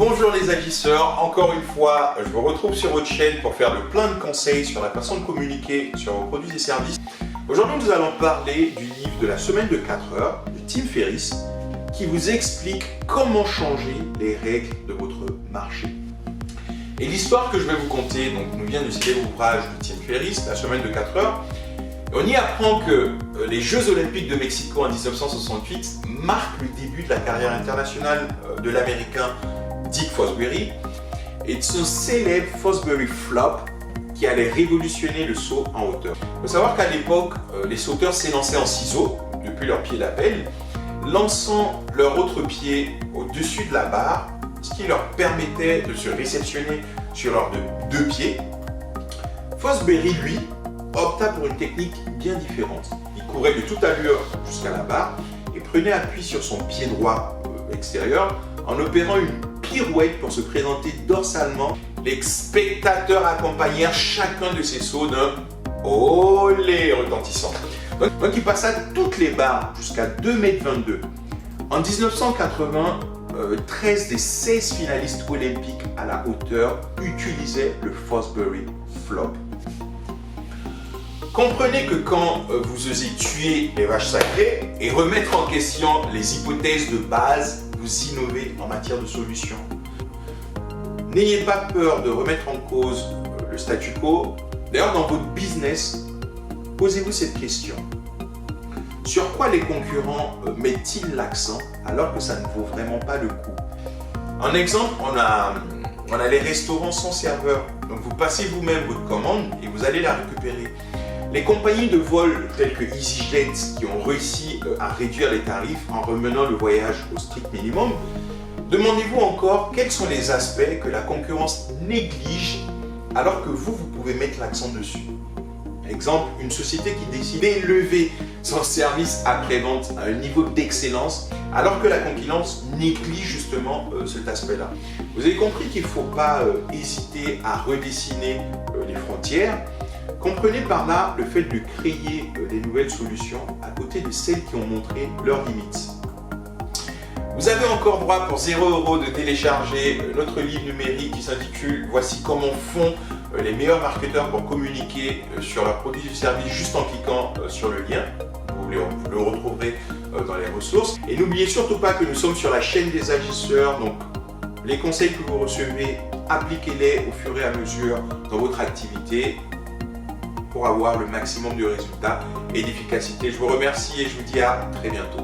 Bonjour les agisseurs, encore une fois, je vous retrouve sur votre chaîne pour faire le plein de conseils sur la façon de communiquer sur vos produits et services. Aujourd'hui, nous allons parler du livre de la semaine de 4 heures de Tim Ferriss qui vous explique comment changer les règles de votre marché. Et l'histoire que je vais vous conter nous vient du célèbre ouvrage de Tim Ferriss, la semaine de 4 heures. On y apprend que les Jeux Olympiques de Mexico en 1968 marquent le début de la carrière internationale de l'Américain Dick Fosbury et de son célèbre Fosbury Flop qui allait révolutionner le saut en hauteur. Il faut savoir qu'à l'époque, les sauteurs s'élançaient en ciseaux depuis leur pied d'appel, lançant leur autre pied au-dessus de la barre, ce qui leur permettait de se réceptionner sur leurs deux pieds. Fosbury, lui, opta pour une technique bien différente. Il courait de toute allure jusqu'à la barre et prenait appui sur son pied droit extérieur en opérant une pirouette pour se présenter dorsalement. Les spectateurs accompagnèrent chacun de ces sauts d'un olé retentissant. Donc il passa toutes les barres jusqu'à 2,22 m. En 1980, 13 des 16 finalistes olympiques à la hauteur utilisaient le Fosbury Flop. Comprenez que quand vous osez tuer les vaches sacrées et remettre en question les hypothèses de base, vous innovez en matière de solutions. N'ayez pas peur de remettre en cause le statu quo. D'ailleurs, dans votre business, posez-vous cette question. Sur quoi les concurrents mettent-ils l'accent alors que ça ne vaut vraiment pas le coup? En exemple, on a les restaurants sans serveur. Donc vous passez vous-même votre commande et vous allez la récupérer. Les compagnies de vol telles que EasyJet qui ont réussi à réduire les tarifs en remenant le voyage au strict minimum, demandez-vous encore quels sont les aspects que la concurrence néglige alors que vous pouvez mettre l'accent dessus. Exemple, une société qui décide d'élever son service après-vente à un niveau d'excellence alors que la concurrence néglige justement cet aspect-là. Vous avez compris qu'il ne faut pas hésiter à redessiner les frontières. Comprenez par là le fait de créer des nouvelles solutions à côté de celles qui ont montré leurs limites. Vous avez encore droit pour 0 € de télécharger notre livre numérique qui s'intitule « Voici comment font les meilleurs marketeurs pour communiquer sur leurs produits et services juste en cliquant sur le lien ». Vous le retrouverez dans les ressources. Et n'oubliez surtout pas que nous sommes sur la chaîne des agisseurs. Donc les conseils que vous recevez, appliquez-les au fur et à mesure dans votre activité pour avoir le maximum de résultats et d'efficacité. Je vous remercie et je vous dis à très bientôt.